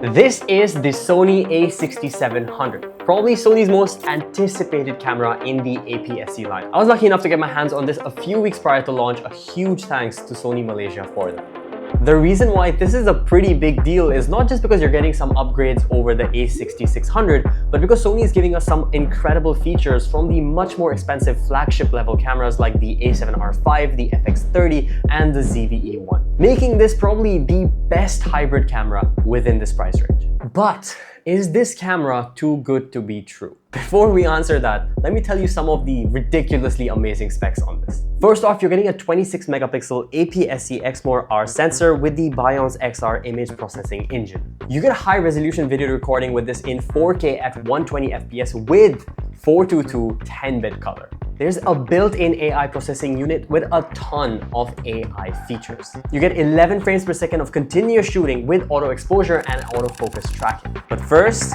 This is the Sony A6700, probably Sony's most anticipated camera in the APS-C line. I was lucky enough to get my hands on this a few weeks prior to launch. A huge thanks to Sony Malaysia for that. The reason why this is a pretty big deal is not just because you're getting some upgrades over the A6600, but because Sony is giving us some incredible features from the much more expensive flagship level cameras like the A7R5, the FX30, and the ZV-E1, making this probably the best hybrid camera within this price range. But is this camera too good to be true? Before we answer that, let me tell you some of the ridiculously amazing specs on this. First off, you're getting a 26 megapixel APS-C Exmor R sensor with the BIONZ XR image processing engine. You get high resolution video recording with this in 4K at 120 FPS with 422 10-bit color. There's a built-in AI processing unit with a ton of AI features. You get 11 frames per second of continuous shooting with auto exposure and autofocus tracking. But first,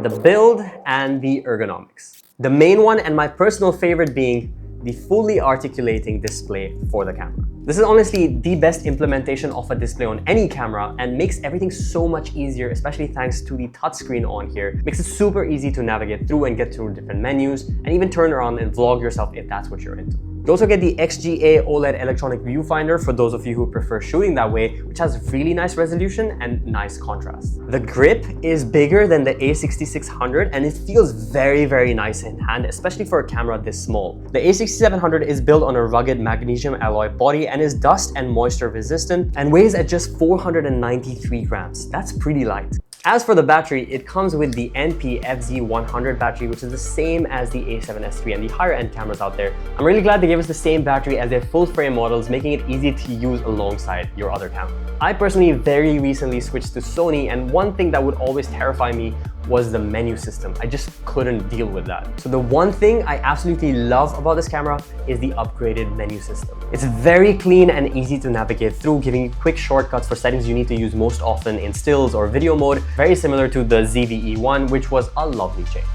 the build and the ergonomics. The main one and my personal favorite being the fully articulating display for the camera. This is honestly the best implementation of a display on any camera and makes everything so much easier, especially thanks to the touchscreen on here. Makes it super easy to navigate through and get through different menus and even turn around and vlog yourself if that's what you're into. You also get the XGA OLED electronic viewfinder for those of you who prefer shooting that way, which has really nice resolution and nice contrast. The grip is bigger than the A6600 and it feels very nice in hand, especially for a camera this small. The A6700 is built on a rugged magnesium alloy body and is dust and moisture resistant and weighs at just 493 grams. That's pretty light. As for the battery, it comes with the NP-FZ100 battery, which is the same as the A7S III and the higher end cameras out there. I'm really glad they gave us the same battery as their full frame models, making it easy to use alongside your other camera. I personally very recently switched to Sony, and one thing that would always terrify me was the menu system. I just couldn't deal with that. So the one thing I absolutely love about this camera is the upgraded menu system. It's very clean and easy to navigate through, giving you quick shortcuts for settings you need to use most often in stills or video mode, very similar to the ZV-E1, which was a lovely change.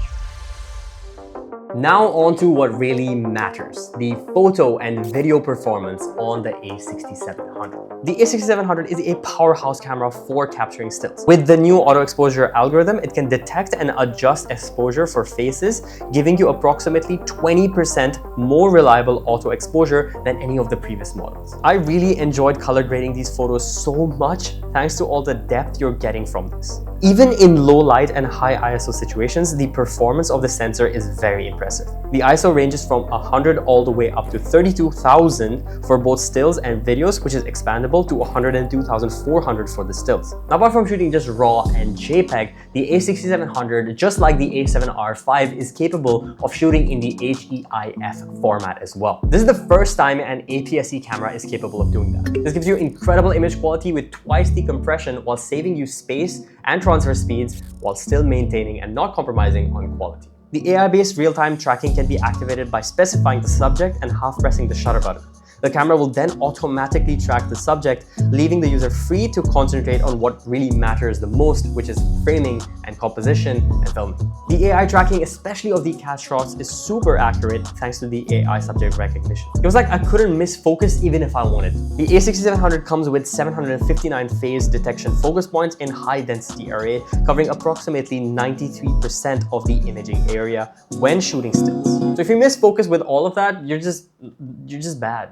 Now on to what really matters, the photo and video performance on the A6700. The A6700 is a powerhouse camera for capturing stills. With the new auto exposure algorithm, it can detect and adjust exposure for faces, giving you approximately 20% more reliable auto exposure than any of the previous models. I really enjoyed color grading these photos so much thanks to all the depth you're getting from this. Even in low light and high ISO situations, the performance of the sensor is very impressive. The ISO ranges from 100 all the way up to 32,000 for both stills and videos, which is expandable to 102,400 for the stills. Now, apart from shooting just RAW and JPEG, the A6700, just like the A7R5, is capable of shooting in the HEIF format as well. This is the first time an APS-C camera is capable of doing that. This gives you incredible image quality with twice the compression while saving you space and transfer speeds while still maintaining and not compromising on quality. The AI-based real-time tracking can be activated by specifying the subject and half pressing the shutter button. The camera will then automatically track the subject, leaving the user free to concentrate on what really matters the most, which is framing and composition and filming. The AI tracking, especially of the cat shots, is super accurate thanks to the AI subject recognition. It was like I couldn't miss focus even if I wanted. The A6700 comes with 759 phase detection focus points in high density array, covering approximately 93% of the imaging area when shooting stills. So if you miss focus with all of that, you're just bad.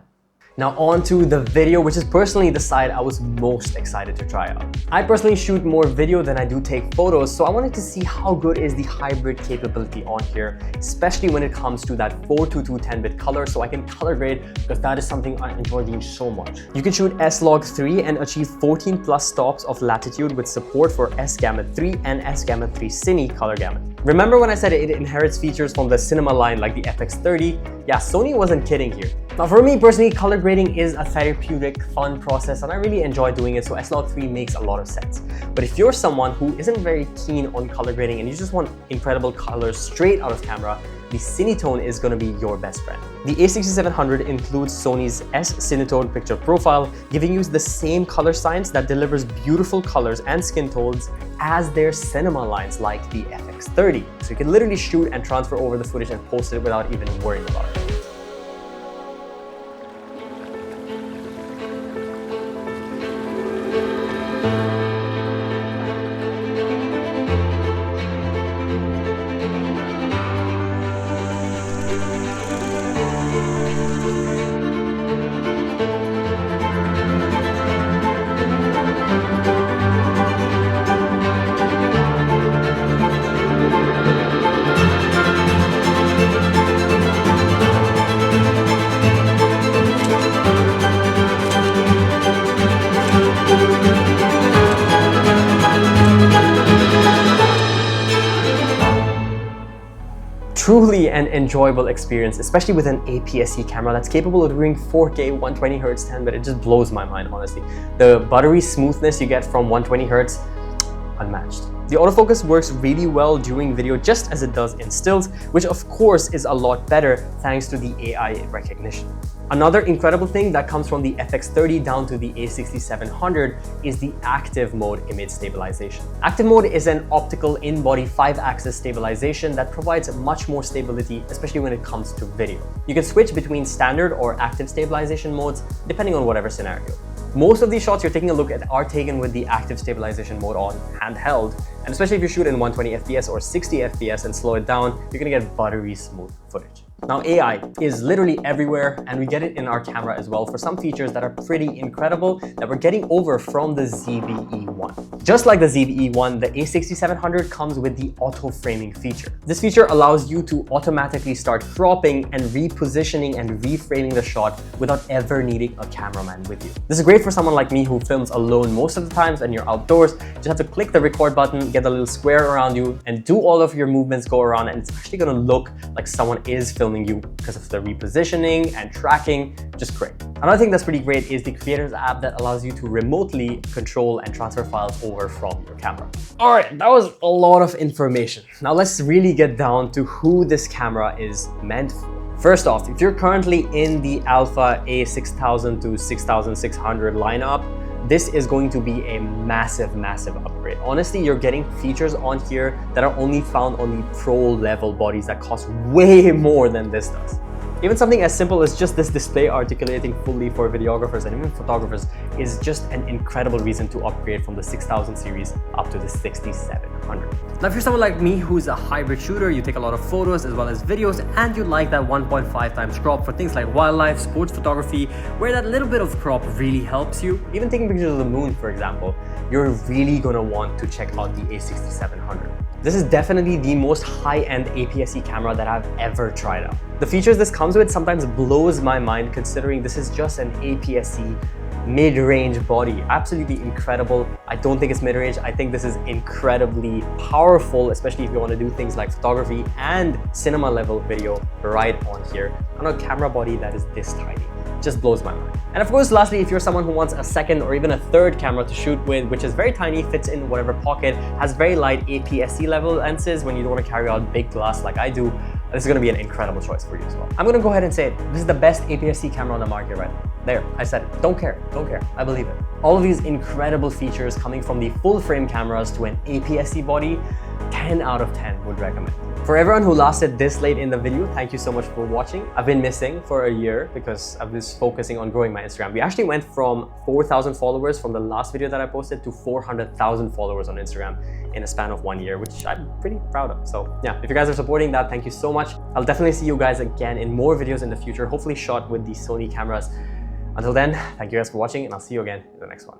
Now on to the video, which is personally the side I was most excited to try out. I personally shoot more video than I do take photos, so I wanted to see how good is the hybrid capability on here, especially when it comes to that 422 10-bit color, so I can color grade because that is something I enjoy doing so much. You can shoot S-Log3 and achieve 14 plus stops of latitude with support for S-Gamut 3 and S-Gamut 3 Cine color gamut. Remember when I said it inherits features from the cinema line like the FX30? Yeah, Sony wasn't kidding here. Now for me personally, color grading is a therapeutic, fun process and I really enjoy doing it, so S-Log3 makes a lot of sense. But if you're someone who isn't very keen on color grading and you just want incredible colors straight out of camera, the Cinetone is going to be your best friend. The A6700 includes Sony's S-Cinetone picture profile, giving you the same color science that delivers beautiful colors and skin tones as their cinema lines like the FX30. So you can literally shoot and transfer over the footage and post it without even worrying about it. truly an enjoyable experience, especially with an APS-C camera that's capable of doing 4K 120Hz 10 bit. It just blows my mind, honestly. The buttery smoothness you get from 120Hz, unmatched. The autofocus works really well during video, just as it does in stills, which of course is a lot better thanks to the AI recognition. Another incredible thing that comes from the FX30 down to the A6700 is the active mode image stabilization. Active mode is an optical in-body 5-axis stabilization that provides much more stability, especially when it comes to video. You can switch between standard or active stabilization modes depending on whatever scenario. Most of these shots you're taking a look at are taken with the active stabilization mode on handheld, and especially if you shoot in 120 FPS or 60 FPS and slow it down, you're gonna get buttery smooth footage. Now, AI is literally everywhere, and we get it in our camera as well for some features that are pretty incredible that we're getting over from the ZV-E1. Just like the ZV-E1, the A6700 comes with the auto framing feature. This feature allows you to automatically start cropping and repositioning and reframing the shot without ever needing a cameraman with you. This is great for someone like me who films alone most of the times and you're outdoors. You just have to click the record button, get the little square around you, and do all of your movements go around, and it's actually gonna look like someone is filming you because of the repositioning and tracking. Just great. Another thing that's pretty great is the Creators app that allows you to remotely control and transfer files over from your camera. All right, that was a lot of information. Now let's really get down to who this camera is meant for. First off, if you're currently in the Alpha A6000 to 6600 lineup, this is going to be a massive, massive upgrade. Honestly, you're getting features on here that are only found on the pro level bodies that cost way more than this does. Even something as simple as just this display articulating fully for videographers and even photographers is just an incredible reason to upgrade from the 6000 series up to the 6700. Now, if you're someone like me who's a hybrid shooter, you take a lot of photos as well as videos, and you like that 1.5 times crop for things like wildlife, sports photography, where that little bit of crop really helps you, even taking pictures of the moon, for example, you're really gonna want to check out the A6700. This is definitely the most high-end APS-C camera that I've ever tried out. The features this comes with sometimes blows my mind, considering this is just an APS-C mid-range body. Absolutely incredible. I don't think it's mid-range. I think this is incredibly powerful, especially if you want to do things like photography and cinema level video right on here on a camera body that is this tiny. Just blows my mind. And of course, lastly, if you're someone who wants a second or even a third camera to shoot with, which is very tiny, fits in whatever pocket, has very light APS-C level lenses when you don't want to carry out big glass like I do, this is going to be an incredible choice for you as well. I'm going to go ahead and say it. This is the best APS-C camera on the market right now. There, I said it. Don't care. I believe it. All of these incredible features coming from the full frame cameras to an APS-C body, 10 out of 10 would recommend. For everyone who lasted this late in the video, thank you so much for watching. I've been missing for a year because I was focusing on growing my Instagram. We actually went from 4,000 followers from the last video that I posted to 400,000 followers on Instagram in a span of 1 year, which I'm pretty proud of. So yeah, if you guys are supporting that, thank you so much. I'll definitely see you guys again in more videos in the future, hopefully shot with the Sony cameras. Until then, thank you guys for watching, and I'll see you again in the next one.